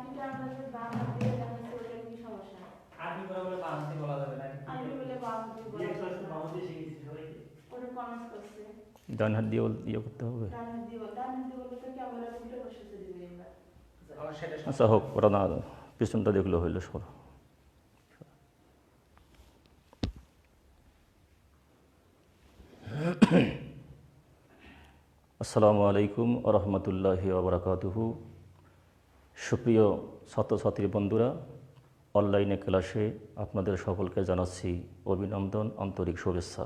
বাকিটা আমাদের বাম হাত দিয়ে জানা চলে কি সমস্যা? আরবি পড়া বলে বাম হাতে বলা যাবে না। আরবি বলে বাম হাতে বলা দিয়ে যাবে তো না। বাম হাতে শিখেছি সবাইকে। ওটা কমেন্ট করছে। ডান হাত দিয়ে ইয়ে করতে হবে। ডান হাত দিয়ে বলতে তো ক্যামেরা উল্টো বসেছে দিবে এবার। আমার সেটা আচ্ছা হোক, ওটা না পিছনটা দেখলে হইলো সর। আসসালামু আলাইকুম ওয়া রাহমাতুল্লাহি ওয়া বারাকাতুহু। সুপ্রিয় ছাত্রছাত্রী বন্ধুরা, অনলাইনে ক্লাসে আপনাদের সকলকে জানাচ্ছি অভিনন্দন, আন্তরিক শুভেচ্ছা।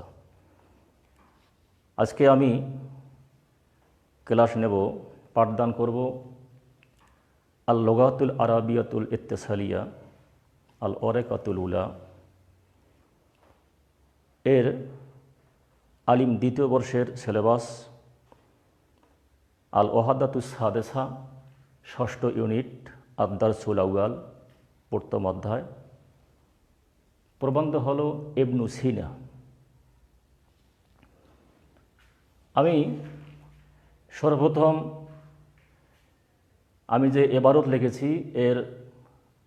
আজকে আমি ক্লাস নেব, পাঠদান করব আল লুগাতুল আরাবিয়াতুল ইত্তিসালিয়া আল ওয়ারাকাতুল উলা এর আলিম দ্বিতীয় বর্ষের সিলেবাস আল ওয়াহাদাতুস সাদেসা ষষ্ঠ ইউনিট আদ-দারসুল আউয়াল প্রথম অধ্যায়। প্রবন্ধ হল ইবনু সিনা। আমি সর্বপ্রথম আমি যে ইবারত লিখেছি এর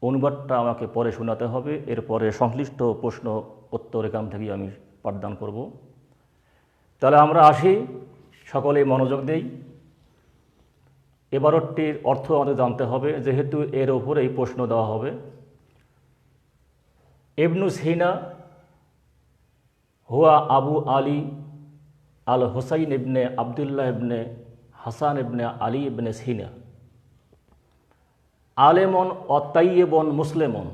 অনুবাদটা আমাকে পরে শোনাতে হবে, এরপরে সংশ্লিষ্ট প্রশ্ন উত্তর এখান থেকে আমি পাঠদান করব। তাহলে আমরা আসি, সকলেই মনোযোগ দেই। ইবারতটির অর্থ আমাদের জানতে হবে, যেহেতু এর উপরেই প্রশ্ন দেওয়া হবে। ইবনু সিনা হুয়া আবু আলী আল হুসাইন ইবনে আবদুল্লাহ ইবনে হাসান ইবনে আলী ইবনে সিনা আলেমন ও তাইয়েবন মুসলেমন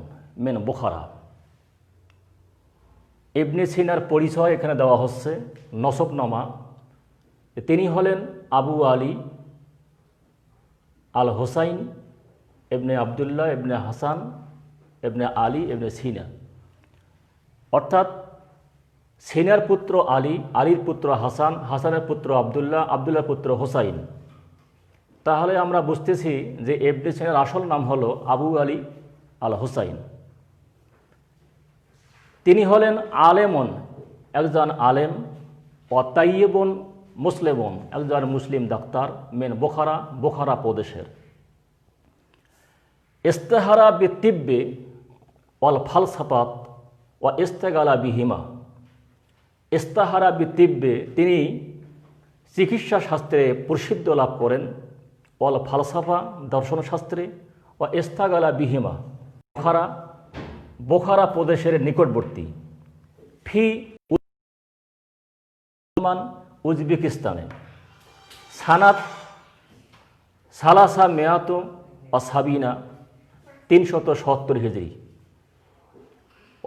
মেন বুখারা। ইবনে সিনার পরিচয় এখানে দেওয়া হচ্ছে, নসবনামা। তিনি হলেন আবু আলী আল হুসাইন ইবনে আবদুল্লাহ ইবনে হাসান ইবনে আলী ইবনে সিনা, অর্থাৎ সিনার পুত্র আলী, আলীর পুত্র হাসান, হাসানের পুত্র আবদুল্লাহ, আবদুল্লাহর পুত্র হুসাইন। তাহলে আমরা বুঝতেছি যে ইবনে সিনার আসল নাম হলো আবু আলী আল হুসাইন। তিনি হলেন আলেমন, একজন আলেম, ও তাইয়েবন মুসলেমন, একজন মুসলিম ডাক্তার, মেন বুখারা, বুখারা প্রদেশের। ইস্তেহারা বিতিব্বে অল ফালসাফাত ও ইস্তেগালা বিহিমা। ইস্তেহারা বিতিব্বে, তিনি চিকিৎসা শাস্ত্রে প্রসিদ্ধ লাভ করেন, অল ফালসাফা দর্শনশাস্ত্রে, ও ইস্তেগালা বিহিমা বুখারা, বুখারা প্রদেশের নিকটবর্তী, ফি উজবেকিস্তানে সানাত সালাসা মেয়াত ও সাবিনা 370 হিজরি,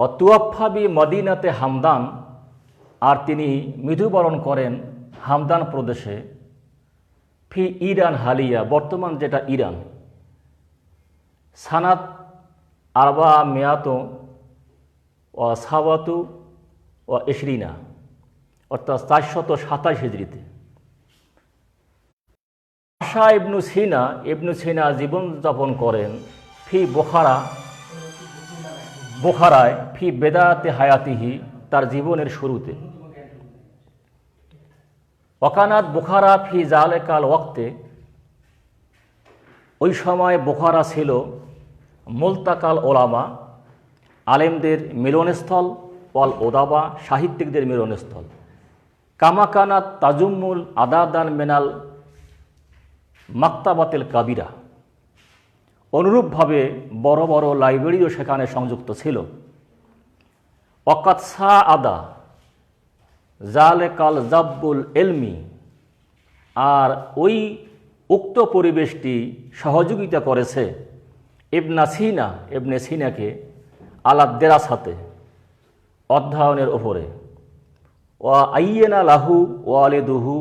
ও তুয়াফাবি মদিনাতে হামদান, আর তিনি মৃত্যুবরণ করেন হামদান প্রদেশে, ফি ইরান হালিয়া, বর্তমান যেটা ইরান, সানাত আরবা মেয়াত ও সাবাতু ও ইশরিনা, অর্থাৎ 427 হিজরিতে। আশা ইবনু সিনা জীবনযাপন করেন ফি বুখারা, বুখারায়, ফি বেদাতে হায়াতিহি, তার জীবনের শুরুতে। ওয়াকানাত বুখারা ফি জালেকাল ওয়াক্তে, ওই সময় বুখারা ছিল মুলতাকাল ওলামা, আলেমদের মিলনস্থল, ওয়াল ওদাবা, সাহিত্যিকদের মিলনস্থল। কামাকানাত তাজুম্মুল আদাদান মেনাল মাক্তাবাতিল কাবিরা, অনুরূপভাবে বড় বড় লাইব্রেরিও সেখানে সংযুক্ত ছিল। ওয়াকাত সা আদা জালেকাল জাব্বুল এলমি, আর ওই উক্ত পরিবেশটি সহযোগিতা করেছে ইবনে সিনাকে আলাদ দেরাসাতে, অধ্যয়নের ওপরে। ওয়া আইয়েনা লাহু ওয়ালিদুহু,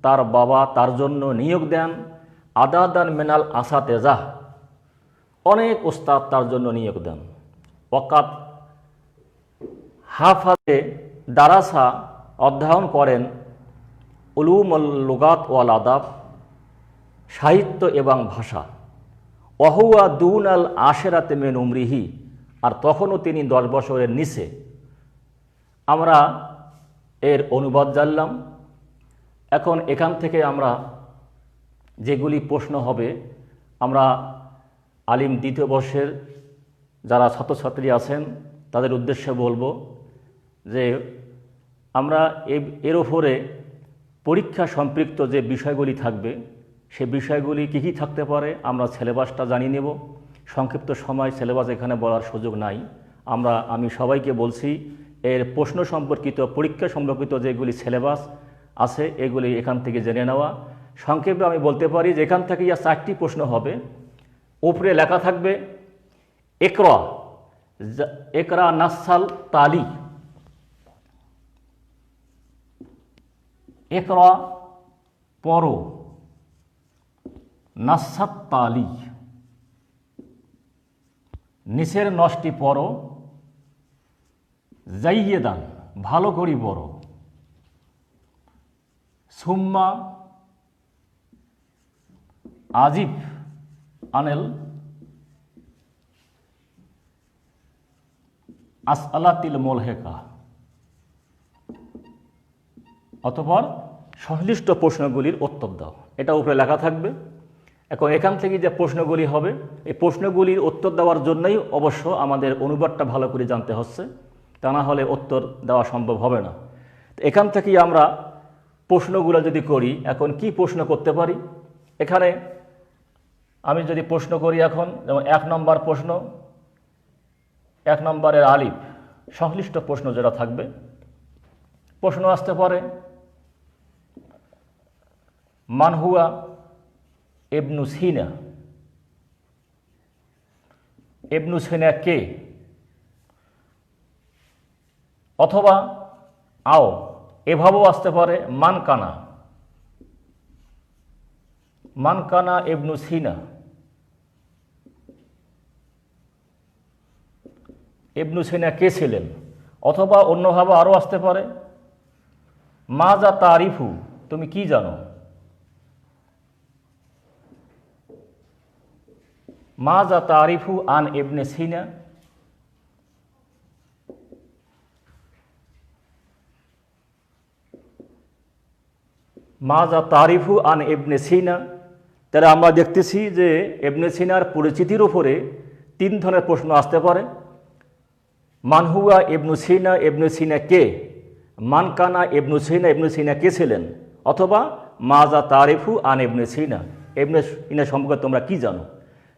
তার বাবা তার জন্য নিয়োগ দেন আদাদান মেনাল আসাতেজাহ, অনেক ওস্তাদ তার জন্য নিয়োগ দেন। ওয়াকাত হাফাজে দারাসা, অধ্যয়ন করেন উলুমুল লুগাত ওয়াল আদাব, সাহিত্য এবং ভাষা। ওয়াহুয়া দুন আল আশেরাতে মেন উমরিহি, আর তখনও তিনি 10 বছরের নিচে। আমরা এর অনুবাদ জানলাম। এখন এখান থেকে আমরা যেগুলি প্রশ্ন হবে আমরা আলিম দ্বিতীয় বর্ষের যারা ছাত্রছাত্রী আছেন তাদের উদ্দেশ্যে বলবো যে আমরা এর ওপরে পরীক্ষা সম্পৃক্ত যে বিষয়গুলি থাকবে সে বিষয়গুলি কী কী থাকতে পারে আমরা সিলেবাসটা জানিয়ে নেব। সংক্ষিপ্ত সময় সিলেবাস এখানে বলার সুযোগ নাই। আমি সবাইকে বলছি এর প্রশ্ন সম্পর্কিত পরীক্ষা সম্পর্কিত যেগুলি সিলেবাস আছে এগুলি এখান থেকে জেনে নেওয়া। সংক্ষেপে আমি বলতে পারি যে এখান থেকে 4টি প্রশ্ন হবে। উপরে লেখা থাকবে একরা নাসাল তালি, একরা পড়ো, নাসাত তালি নিচের 9টি পড়ো, জাইয়েদান ভালো করি পড়ো, সুম্মা আজিব আনেল আসআলাতিল মুলহিকা, অতঃপর সংশ্লিষ্ট প্রশ্নগুলির উত্তর দাও। এটা উপরে লেখা থাকবে। এখন এখান থেকে যে প্রশ্নগুলি হবে এই প্রশ্নগুলির উত্তর দেওয়ার জন্যই অবশ্য আমাদের অনুবাদটা ভালো করে জানতে হচ্ছে, তা না হলে উত্তর দেওয়া সম্ভব হবে না। এখান থেকেই আমরা প্রশ্নগুলো যদি করি, এখন কি প্রশ্ন করতে পারি, এখানে আমি যদি প্রশ্ন করি এখন যেমন 1 নম্বর প্রশ্ন, 1 নম্বরের আলিফ সংশ্লিষ্ট প্রশ্ন যেটা থাকবে, প্রশ্ন আসতে পারে মান হুয়া ইবনু সিনা, ইবনু সিনা কে, অথবা আও এভাবেও আসতে পারে মান কানা ইবনু সিনা, ইবনু সিনা কে ছিলেন, অথবা অন্যভাবে আরও আসতে পারে মাজা তারিফু তুমি কি জানো, মাজা তারিফু আন ইবনে সিনা, মাজা তারিফু আন ইবনে সিনা। তাহলে আমরা দেখতেছি যে ইবনে সিনার পরিচিতির উপরে 3 ধরনের প্রশ্ন আসতে পারে। মান হুয়া ইবনু সিনা, ইবনু সিনা কে, মান কানা ইবনু সিনা, ইবনু সিনা কে ছিলেন, অথবা মাজা তারিফু আন ইবনে সিনা, ইবনে সিনা সম্পর্কে তোমরা কি জানো।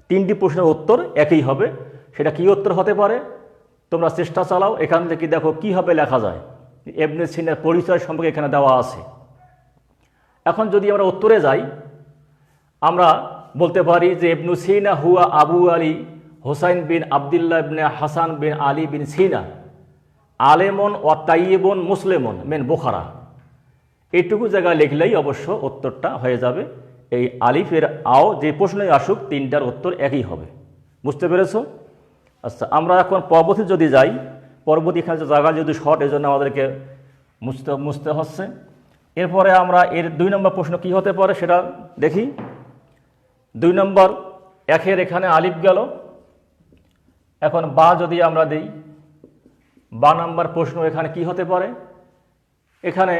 3টি প্রশ্নের উত্তর একই হবে। সেটা কি উত্তর হতে পারে তোমরা চেষ্টা চালাও। এখান থেকে দেখো কীভাবে লেখা যায়। ইবনে সিনার পরিচয় সম্পর্কে এখানে দেওয়া আছে। এখন যদি আমরা উত্তরে যাই, আমরা বলতে পারি যে ইবনু সিনা হুয়া আবু আলী হুসাইন বিন আবদুল্লাহ ইবনে হাসান বিন আলী বিন সিনা আলেমন ও তাইয়িবুন মুসলিমুন মিন বুখারা। এইটুকু জায়গায় লিখলেই অবশ্য উত্তরটা হয়ে যাবে। এই আলিফের আও যে প্রশ্নই আসুক 3টার উত্তর একই হবে। বুঝতে পেরেছো? আচ্ছা, আমরা এখন পরবর্তী যদি যাই, পরবর্তী এখানে জায়গা যদি শর্ট, এই জন্য আমাদেরকে মুছতে হচ্ছে। এরপরে আমরা এর 2 নম্বর প্রশ্ন কি হতে পারে সেটা দেখি। 2 নম্বর 1-এর এখানে আলিফ গেল। এখন বা যদি আমরা দিই, বা নাম্বার প্রশ্ন এখানে কি হতে পারে, এখানে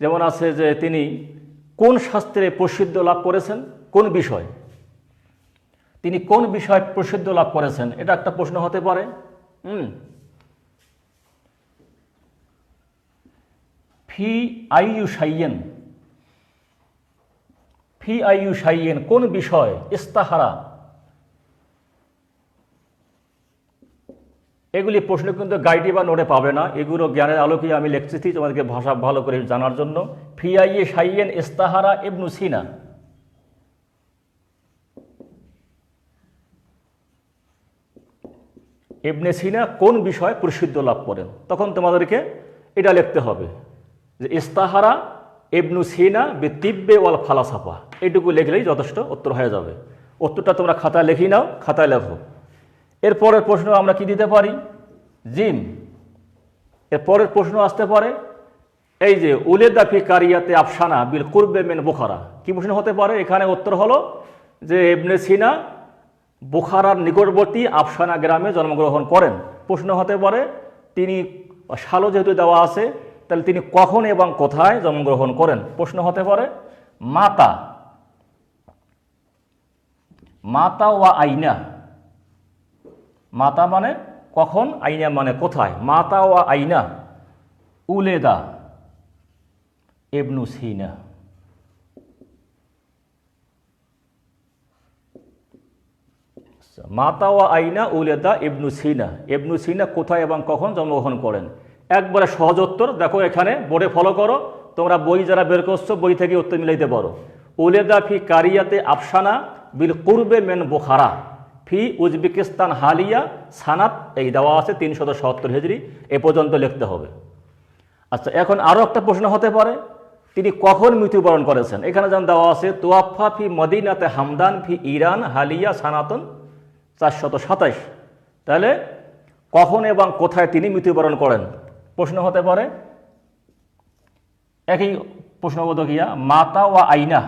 যেমন আছে যে তিনি কোন শাস্ত্রে প্রসিদ্ধ লাভ করেছেন, কোন বিষয়, তিনি কোন বিষয় প্রসিদ্ধ লাভ করেছেন, এটা একটা প্রশ্ন হতে পারে। ফি আইয়ু শাইয়েন, ফি আইয়ু শাইয়েন কোন বিষয়, ইস্তাহারা, এগুলি প্রশ্ন কিন্তু গাইডে বা নোটে পাবে না। এগুলো জ্ঞানের আলোকে আমি লিখতেছি তোমাদেরকে ভাষা ভালো করে জানার জন্য। ফি আইয়ি শাইয়েন ইস্তাহারা ইবনু সিনা, ইবনে সিনা কোন বিষয় প্রসিদ্ধ লাভ করেন, তখন তোমাদেরকে এটা লিখতে হবে যে ইস্তাহারা ইবনু সিনা বিতিব্বে ওয়াল ফালাসাফা। এইটুকু লিখলেই যথেষ্ট, উত্তর হয়ে যাবে। উত্তরটা তোমরা খাতায় লিখি নাও, খাতায় লেখো। এরপরের প্রশ্ন আমরা কি দিতে পারি, জিম। এরপরের প্রশ্ন আসতে পারে এই যে উলেদা ফি কারিয়াতে আফসানা বিল কুরবে মিন বুখারা। কি প্রশ্ন হতে পারে, এখানে উত্তর হলো যে ইবনে সিনা বুখারার নিকটবর্তী আফসানা গ্রামে জন্মগ্রহণ করেন। প্রশ্ন হতে পারে তিনি সালও যেহেতু দেওয়া আছে, তাহলে তিনি কখন এবং কোথায় জন্মগ্রহণ করেন। প্রশ্ন হতে পারে মাতা মাতা ওয়া আইনা, মাতা মানে কখন, আইনা মানে কোথায়। মাতা ওয়া আইনা উলেদা ইবনু সিনা। মাতা ওয়া আইনা উলেদা ইবনু সিনা, ইবনু সিনা কোথায় এবং কখন জন্মগ্রহণ করেন। একবারে সহজ উত্তর, দেখো এখানে বোর্ডে ফলো করো, তোমরা বই যারা বের করছো বই থেকে উত্তর মিলাইতে পারো। উলেদা ফি কারিয়াতে আফসানা বিল কুরবে মেন বুখারা ফি উজবেকিস্তান হালিয়া সানাত, এই দেওয়া আছে 370 হিজরি, এ পর্যন্ত লিখতে হবে। আচ্ছা, এখন আরও একটা প্রশ্ন হতে পারে, তিনি কখন মৃত্যুবরণ করেছেন। এখানে যেমন দেওয়া আছে তোয়াফা ফি মদিনাতে হামদান ফি ইরান হালিয়া সানাতন 427, তাহলে কখন এবং কোথায় তিনি মৃত্যুবরণ করেন প্রশ্ন হতে পারে। একই প্রশ্নবোধক ইয়া, মাতা ওয়া আইনা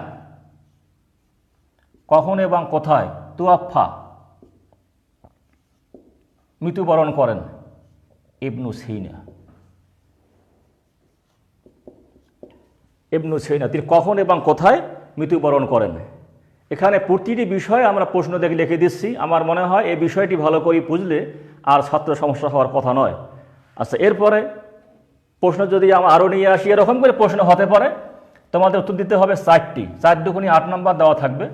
কখন এবং কোথায় তুয়াফা মৃত্যুবরণ করেন ইবনু সিনা। ইবনু সিনা তিনি কখন এবং কোথায় মৃত্যুবরণ করেন। এখানে প্রতিটি বিষয়ে আমরা প্রশ্ন দেখে লিখে দিচ্ছি। আমার মনে হয় এই বিষয়টি ভালো করে বুঝলে আর ছাত্র সমস্যা হওয়ার কথা নয়। আচ্ছা, এরপরে প্রশ্ন যদি আমরা আরও নিয়ে আসি, এরকম করে প্রশ্ন হতে পারে, তোমাদের উত্তর দিতে হবে 4টি, 4 দুগুণে 8 নম্বর দেওয়া থাকবে।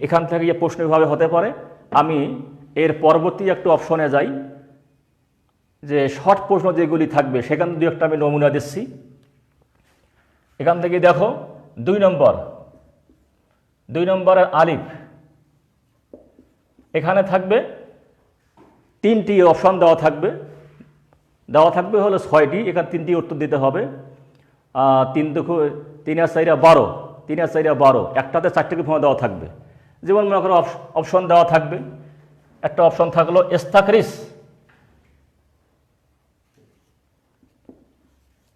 এখান থেকে যে প্রশ্ন এভাবে হতে পারে। আমি এর পরবর্তী একটু অপশনে যাই, যে শর্ট প্রশ্ন যেগুলি থাকবে সেখান থেকে একটা আমি নমুনা দিচ্ছি। এখান থেকে দেখো 2 নম্বরের আলিফ, এখানে থাকবে 3টি অপশন দেওয়া থাকবে হলো 6টি, এখানে 3টি উত্তর দিতে হবে। 3 আর 4 12, 3 আর 4 12, একটাতে 4টি ফর্ম দেওয়া থাকবে। যেমন মনে করো অপশন দেওয়া থাকবে, একটা অপশন থাকলো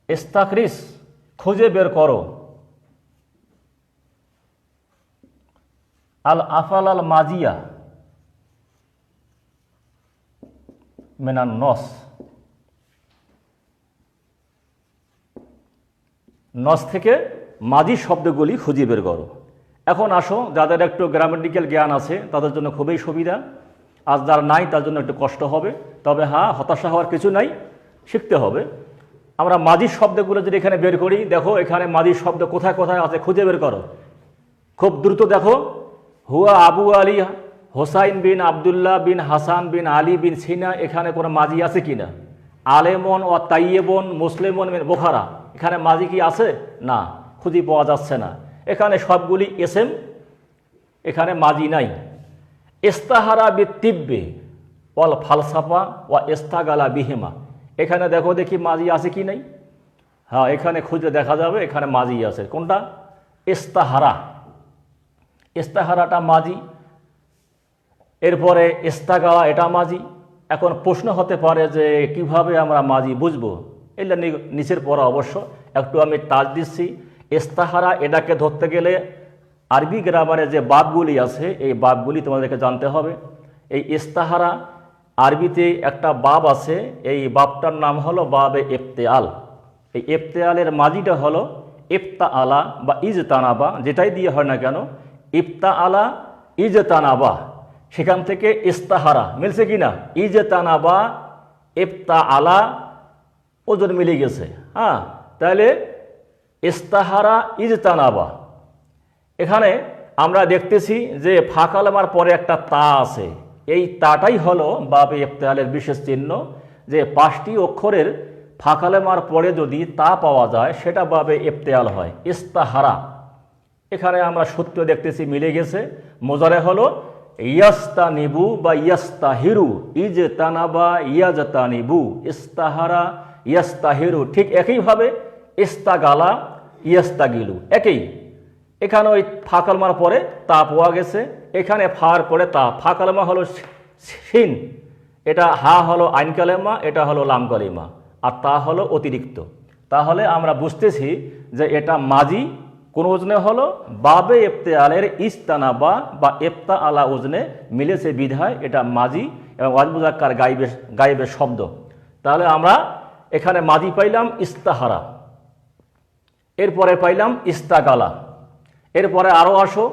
ইস্তাকরিস খুঁজে বের করো, আল আফাল আল মাজিয়া মেনান নস, নস থেকে মাজি শব্দগুলি খুঁজে বের করো। এখন আসো, যাদের একটু গ্রামাটিক্যাল জ্ঞান আছে তাদের জন্য খুবই সুবিধা, আর যার নাই তার জন্য একটু কষ্ট হবে। তবে হ্যাঁ, হতাশা হওয়ার কিছু নাই, শিখতে হবে। আমরা মাজি শব্দগুলো যদি এখানে বের করি, দেখো এখানে মাজি শব্দ কোথায় কোথায় আছে খুঁজে বের করো। খুব দ্রুত দেখো, হুয়া আবু আলী হোসাইন বিন আবদুল্লাহ বিন হাসান বিন আলী বিন সিনা, এখানে কোনো মাজি আছে কিনা। আলেমন ও তাইয়েবন মুসলিমন বিন বুখারা, এখানে মাজি কি আছে? না, খুঁজে পাওয়া যাচ্ছে না। এখানে সবগুলি এসএম, এখানে মাজি নাই। ইস্তাহারা বি তিব্বে ওয়াল ফালসাফা ওয়া ইস্তাগালা বিহিমা, এখানে দেখো দেখি মাজি আছে কি নাই। হ্যাঁ, এখানে খুঁজে দেখা যাবে এখানে মাজি আছে। কোনটা? ইস্তাহারা, ইস্তাহারাটা মাজি। এরপরে ইস্তাগালা, এটা মাজি। এখন প্রশ্ন হতে পারে যে কিভাবে আমরা মাজি বুঝবো। এটা নিচের পড়া অবশ্য, একটু আমি টাচ দিচ্ছি। ইস্তাহারা এটাকে ধরতে গেলে আরবি গ্রামারে যে বাবগুলি আছে এই বাবগুলি তোমাদেরকে জানতে হবে। এই ইস্তাহারা আরবিতে একটা বাব আছে, এই বাবটার নাম হলো বাবে ইফতেআল। এই ইফতেআলের মাজিটা হলো ইফতা আলা বা ইজতানাবা, যেটাই দিয়ে হয় না কেন, ইফতা আলা ইজতানাবা, সেখান থেকে ইস্তাহারা মিলছে কিনা, ইজতানাবা ইফতা আলা, ওজন মিলে গেছে। হ্যাঁ, তাহলে ইস্তাহারা ইজতানাবা। এখানে আমরা দেখতেছি যে ফাঁকালামার পরে একটা তা আছে, এই তাটাই হলো বাবে ইফতেআলের বিশেষ চিহ্ন, যে 5টি অক্ষরের ফাঁকালামার পরে যদি তা পাওয়া যায় সেটা বাবে ইফতেআল হয়, ইস্তাহারা। এখানে আমরা সূত্র দেখতেছি মিলে গেছে। মোজারে হলো ইয়াস্তানিবু বা ইয়াস্তাহিরু, ইজতানাবা ইয়াজতানিবু, ইস্তাহারা ইয়াস্তাহিরু। ঠিক একইভাবে ইস্তাগালা ইয়াস্তাগিলু, একই। এখানে ওই ফাঁকালমার পরে তা পাওয়া গেছে, এখানে ফার পরে তা। ফাঁকালমা হলো সিন, এটা হা হলো আইন কালেমা, এটা হলো লাম কালিমা, আর তা হলো অতিরিক্ত। তাহলে আমরা বুঝতেছি যে এটা মাজি কোন ওজনে হলো বাবে ইফতেআলের ইস্তানাবা বা ইফতা আলা ওজনে মিলেছে বিধায় এটা মাজি এবং ওয়াজ মুজাক্কার গায়েবের শব্দ। তাহলে আমরা এখানে মাজি পাইলাম ইস্তাহারা, এরপরে পাইলাম ইস্তাগালা। এরপরে আরও আসো,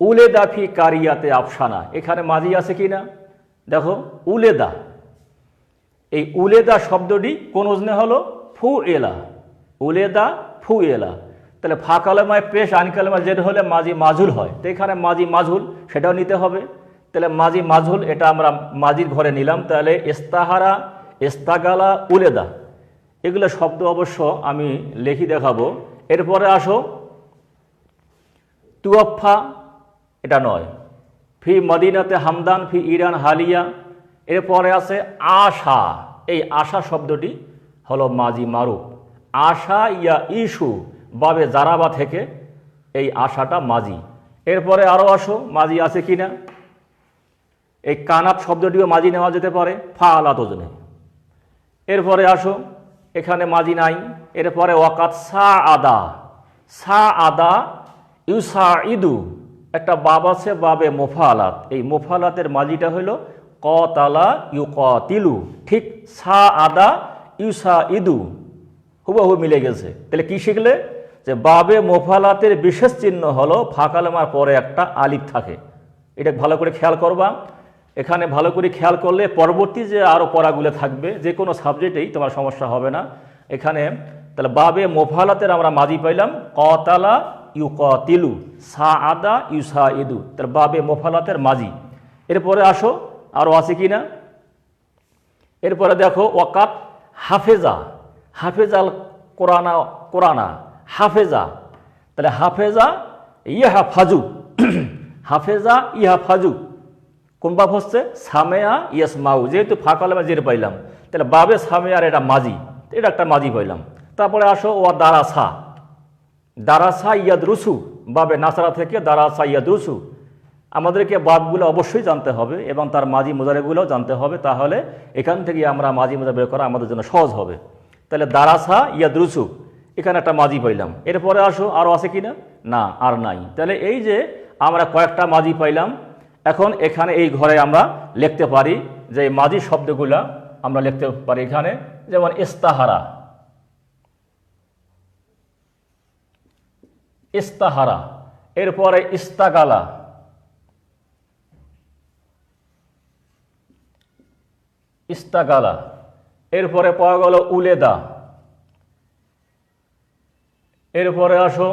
উলেদা ফি কারিয়াতে আফসানা, এখানে মাজি আছে কি না দেখো, উলেদা, এই উলেদা শব্দটি কোন ওজনে হলো ফু এলা, উলেদা ফু এলা। তাহলে ফা কালেমায় পেশ, আইন কালেমায় জের হলে মাজি মাজহুল হয়, তো এখানে মাজি মাজহুল সেটাও নিতে হবে। তাহলে মাজি মাজহুল এটা আমরা মাজির ঘরে নিলাম। তাহলে ইস্তাহারা, ইস্তাগালা, উলেদা এগুলো শব্দ অবশ্য আমি লিখি দেখাবো। এরপরে আসো তুয়াফা, এটা নয়। ফি মদিনাতে হামদান ফি ইরান হালিয়া। এরপরে আছে আশা, এই আশা শব্দটি হলো মাজি মারুফ। আশা ইয়া ইস্যু বাবে জারাবা থেকে এই আশাটা মাজি। এরপরে আরও আসো মাজি আছে কি না, এই কানাত শব্দটিও মাজি নেওয়া যেতে পারে ফা আলাত ওজনে। এরপরে আসো এখানে মাজি নাই। এরপরে ওয়াকাত সা আদা, সা আদা ইউসা ইদু, একটা বাব আছে বাবে মোফালাত, এই মোফালাতের মাজিটা হইল কতালা ইউকাতিলু, ঠিক সা আদা ইউসা ইদু হুবহু মিলে গেছে। তাহলে কি শিখলে, যে বাবে মোফালাতের বিশেষ চিহ্ন হলো ফা কালেমার পরে একটা আলিফ থাকে। এটা ভালো করে খেয়াল করবা, এখানে ভালো করে খেয়াল করলে পরবর্তী যে আরও পড়াগুলো থাকবে যে কোনো সাবজেক্টেই তোমার সমস্যা হবে না। এখানে তাহলে বাবে মোফালাতের আমরা মাজি পাইলাম কতালা ইউকাতিলু, সা আদা ইউসা ইদু, তাহলে বাবে মোফালাতের মাজি। এরপরে আসো আরও আছে কি না, এরপরে দেখো ওয়াকাত হাফেজা, হাফেজাল কোরআনা, কোরআনা হাফেজা, তাহলে হাফেজা ইহা ফাজু, হাফেজা ইহা ফাজু কোন বাব হচ্ছে সামেয়া ইয়াসমাউ, যেহেতু ফাঁকালেমা জের পাইলাম তাহলে বাবে সামেয়ার এটা মাজি, এটা একটা মাজি পাইলাম। তারপরে আসো ও দারাসা, দারাসা ইয়াদ রুসু, বাবে নাসারা থেকে দারাসা ইয়াদ রুসু। আমাদেরকে বাবগুলো অবশ্যই জানতে হবে এবং তার মাজি মুজারেগুলোও জানতে হবে, তাহলে এখান থেকে আমরা মাজি মুজারে বের করা আমাদের জন্য সহজ হবে। তাহলে দারাসা ইয়াদ রুসু, এখানে একটা মাজি পাইলাম। এরপরে আসো আরও আছে কি না, না আর নাই। তাহলে এই যে আমরা কয়েকটা মাজি পাইলাম, এখন এখানে এই ঘরে আমরা লিখতে পারি যে এই মাজি শব্দগুলা আমরা লিখতে পারি এখানে, যেমন ইস্তাহারা, ইস্তাহারা। এরপরে ইস্তাগালা, ইস্তাগালা। এরপরে পাওয়া গেল উলেদা। এরপরে আসো,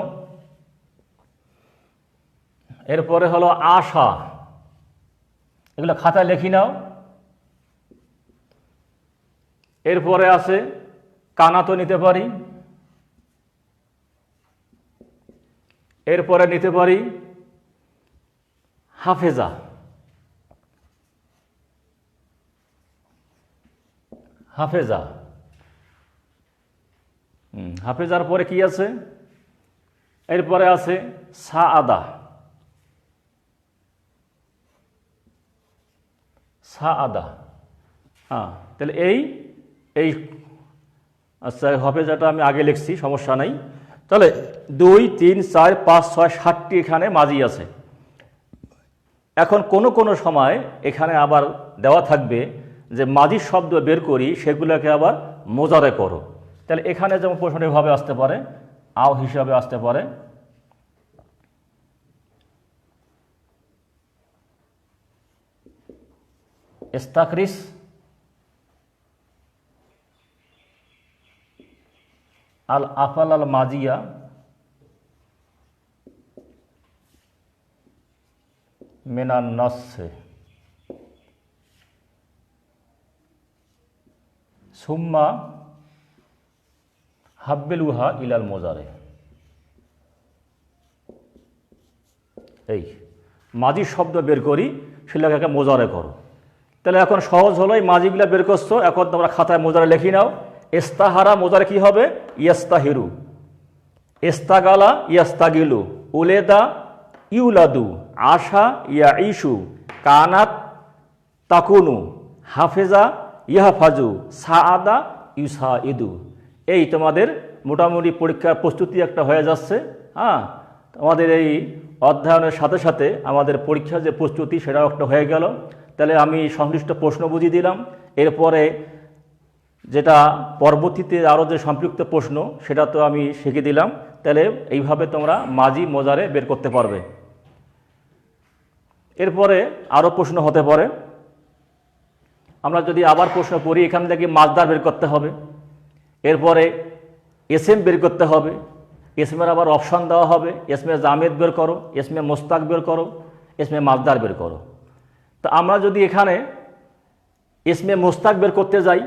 এরপরে হলো আশা, এগুলো খাতায় লিখি নাও। এরপরে আছে কানাতো নিতে পারি, এরপরে নিতে পারি হাফেজা, হাফেজা। হাফেজার পরে কি আছে, এরপরে আছে সা আদা, সা আদা। হ্যাঁ, তাহলে এই এই আচ্ছা হাফেজাটা আমি আগে লিখছি, সমস্যা নাই। তাহলে 2, 3, 4, 5, 6, 7টি এখানে মাজি আছে। এখন কোনো কোনো সময় এখানে আবার দেওয়া থাকবে যে মাজি শব্দ বের করি সেগুলোকে আবার মোজারে করো। তাহলে এখানে যেমন প্রশ্নটি ভাবে আসতে পারে, আও হিসাবে আসতে পারে। ইস্তাকরিস, আল আফাল আল মাজিয়া মিনান নসে সুম্মা হাব্বেলুহা ইলাল মোজারে। এই মাজি শব্দ বের করি সেগুলোকে মোজারে করো। তাহলে এখন সহজ হলো, এই মাজিগুলা বের করছো, এখন তোমরা খাতায় মোজারে লিখি নাও। ইস্তাহারা মোজারে কি হবে, ইয়াস্তাহিরু। ইস্তাগালা ইয়াস্তাগিলু। উলেদা ইউলাদু। আশা ইয়া ইশু। কানাত তাকুনু। হাফেজা ইয়াহাফাজু। সাআদা ইউসা ইদু। এই তোমাদের মোটামুটি পরীক্ষার প্রস্তুতি একটা হয়ে যাচ্ছে। হ্যাঁ, আমাদের এই অধ্যয়নের সাথে সাথে আমাদের পরীক্ষার যে প্রস্তুতি সেটাও একটা হয়ে গেল। তাহলে আমি সংশ্লিষ্ট প্রশ্ন বুঝিয়ে দিলাম। এরপরে যেটা পরবর্তীতে আরও যে সম্পৃক্ত প্রশ্ন সেটা তো আমি শিখিয়ে দিলাম। তাহলে এইভাবে তোমরা মাজি মোজারে বের করতে পারবে। এরপরে আরও প্রশ্ন হতে পারে, আমরা যদি আবার প্রশ্ন করি, এখান থেকে মাজদার বের করতে হবে, এরপরে এসএম বের করতে হবে, এসমের আবার অপশান দেওয়া হবে, এসমে জামেদ বের করো, এসমে মোস্তাক বের করো, এসমে মাজদার বের করো। তো আমরা যদি এখানে এসমে মোস্তাক বের করতে যাই,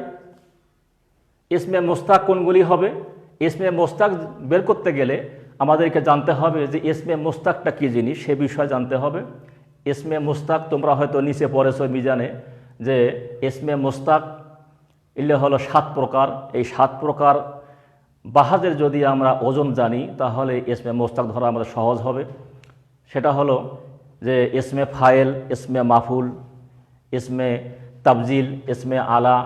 এসমে মোস্তাক কোনগুলি হবে? এসমে মোস্তাক বের করতে গেলে আমাদেরকে জানতে হবে যে এসমে মোস্তাকটা কী জিনিস, সে বিষয়ে জানতে হবে। এসমে মোস্তাক তোমরা হয়তো নিচে পড়েছো মিজানে, যে এসমে মোস্তাক এগুলো হলো 7 প্রকার। এই 7 প্রকার বাহাজের যদি আমরা ওজন জানি তাহলে এসমে মোস্তাক ধরা আমাদের সহজ হবে। সেটা হলো যে এসমে ফাইল, এসমে মাফুল, এসমে তাবজিল, এসমে আলা,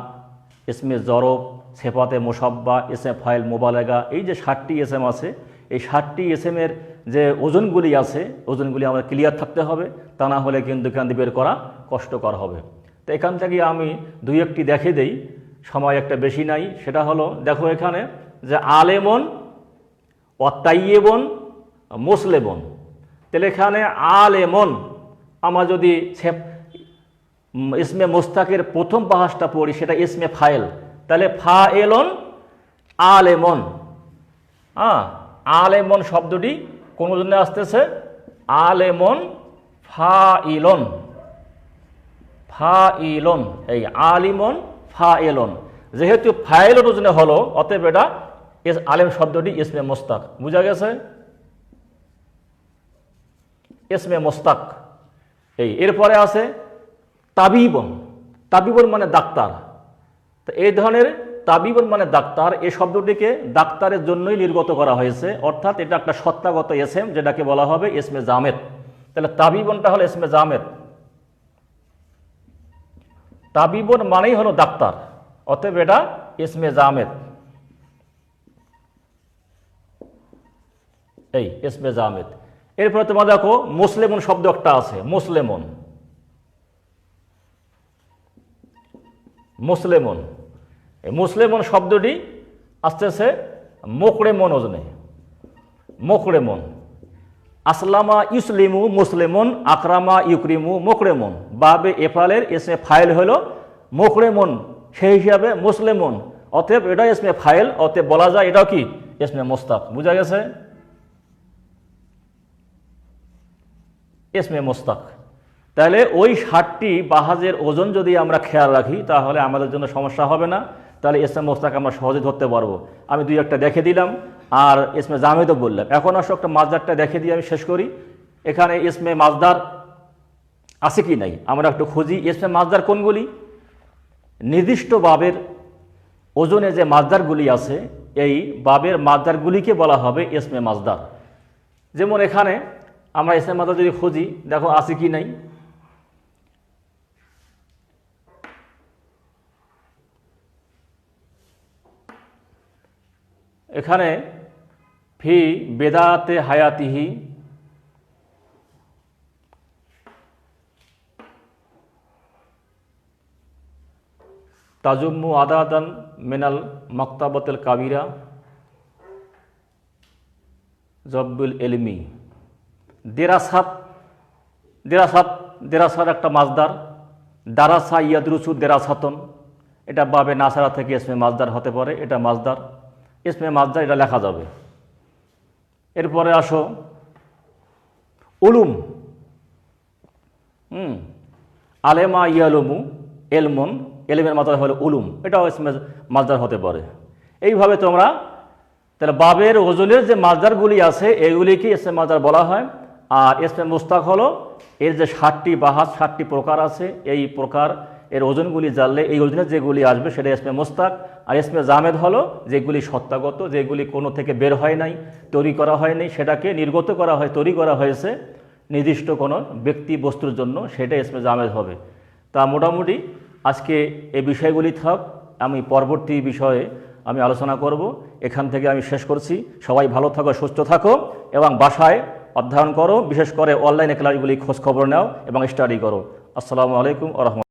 এসমে জরব, সেফাতে মুসাব্বা, এসমে ফাইল মুবালাগা। এই যে 7টি এসএম আছে, এই 7টি এসএমের যে ওজনগুলি আছে, ওজনগুলি আমাদের ক্লিয়ার থাকতে হবে, তা না হলে কিন্তু এখান থেকে বের করা কষ্টকর হবে। তো এখান থেকে আমি 2-1টি দেখে দেই, সময় একটা বেশি নাই। সেটা হলো, দেখো এখানে যে আলেমন, অতাইয়েবন, মুসলেমন। তাহলে এখানে আলেমন আমরা যদি ইসমে মোস্তাকের প্রথম বাহাসটা পড়ি, সেটা ইসমে ফাইল, তাহলে ফাএলন আলেমন। আলেমন শব্দটি কোন জন্য আসতেছে? আলেমন ফাইলন, ফাইলন, এই আলিমন ফাইলন। যেহেতু ফাইলন ওজনে হলো, অতএব এটা আলেম শব্দটি ইসমে মোস্তাক। বুঝা গেছে? ইসমে মোস্তাক। এরপরে আছে তাবিবন। তাবিবন মানে ডাক্তার। তো এই ধরনের তাবিবন মানে ডাক্তার, এই শব্দটিকে ডাক্তারের জন্যই নির্গত করা হয়েছে, অর্থাৎ এটা একটা সত্তাগত এসএম, যেটাকে বলা হবে ইসমে জামেদ। তাহলে তাবিবনটা হলো ইসমে জামেদ। তাবিবন মানেই হলো ডাক্তার, অতএব এটা ইসমে জামেদ। এই ইসমে জামেদ। এরপরে তোমরা দেখো মুসলেমন শব্দ একটা আছে, মুসলেমন। মুসলেমন, এই মুসলেমন শব্দটি আসতেছে মোকড়েমন ওজনে। মোকড়েমন। আসলামা ইসলিমু মুসলেমন, আকরামা ইউক্রিমু মোকড়েমন। বাবে এফালের এসমে ফাইল হলো মোকড়েমন, সেই হিসাবে মুসলেমন। অতএব এটা ইসমে ফাইল, অতএব বলা যায় এটাও কি ইসমে মোস্তাক। বুঝা গেছে? ইসমে মোস্তাক। তাহলে ওই 7টি বাহাজের ওজন যদি আমরা খেয়াল রাখি তাহলে আমাদের জন্য সমস্যা হবে না। তাহলে ইসমে মোস্তাক আমরা সহজে ধরতে পারবো। আমি 2-1টা দেখে দিলাম, আর ইসমে জামেদও বললাম। এখন আসো একটা মাজদারটা দেখে দিয়ে আমি শেষ করি। এখানে ইসমে মাজদার আছে কি নাই আমরা একটু খুঁজি। ইসমে মাজদার কোনগুলি? নির্দিষ্ট বাবের ওজনে যে মাজদারগুলি আছে, এই বাবের মাজদারগুলিকে বলা হবে ইসমে মাজদার। যেমন এখানে আমরা ইসমে মাজদার যদি খুঁজি, দেখো আছে কি নাই। এখানে ফি বেদাতে হায়াতিহি, তাজুম্মু আদাদান মিনাল মাকতাবাতিল কাবিরা, জব্বুল এলমি। দেরাসাত, দেরাসাত, দেরাসাত একটা মাজদার। দারাসা ইয়াদরুসু দেরাসাতন, এটা বাবে নাসারা থেকে ইসমে মাজদার হতে পারে, এটা মাজদার, ইসমে মাজদার, এটা লেখা যাবে। এরপরে আসো উলুম। আলেমা ইয়ালুমু এলমন, এলমের মাত্রা হলো উলুম, এটাও ইসমে মাজদার হতে পারে। এইভাবে তোমরা তাহলে বাবের ওজনের যে মাজদারগুলি আছে এগুলিকে ইসমে মাজদার বলা হয়। আর ইসমে মুস্তাক হলো এর যে 7টি বাহাজ, 7টি প্রকার আছে, এই প্রকার এর ওজনগুলি জানলে এই ওজনের যেগুলি আসবে সেটা ইসমে মুস্তাক। আর ইসমে জামেদ হলো যেগুলি সত্তাগত, যেগুলি কোনো থেকে বের হয় নাই, তৈরি করা হয়নি, সেটাকে নির্গত করা হয়, তৈরি করা হয়েছে নির্দিষ্ট কোনো ব্যক্তি বস্তুর জন্য, সেটা ইসমে জামেদ হবে। তা মোটামুটি আজকে এই বিষয়গুলি থাক, আমি পরবর্তী বিষয়ে আমি আলোচনা করব। এখান থেকে আমি শেষ করছি। সবাই ভালো থাকো, সুস্থ থাকো এবং বাসায় অধ্যয়ন করো, বিশেষ করে অনলাইনে ক্লাসগুলি খোঁজ খবর নাও এবং স্টাডি করো। আসসালামু আলাইকুম ওয়া রাহমাতুল্লাহ।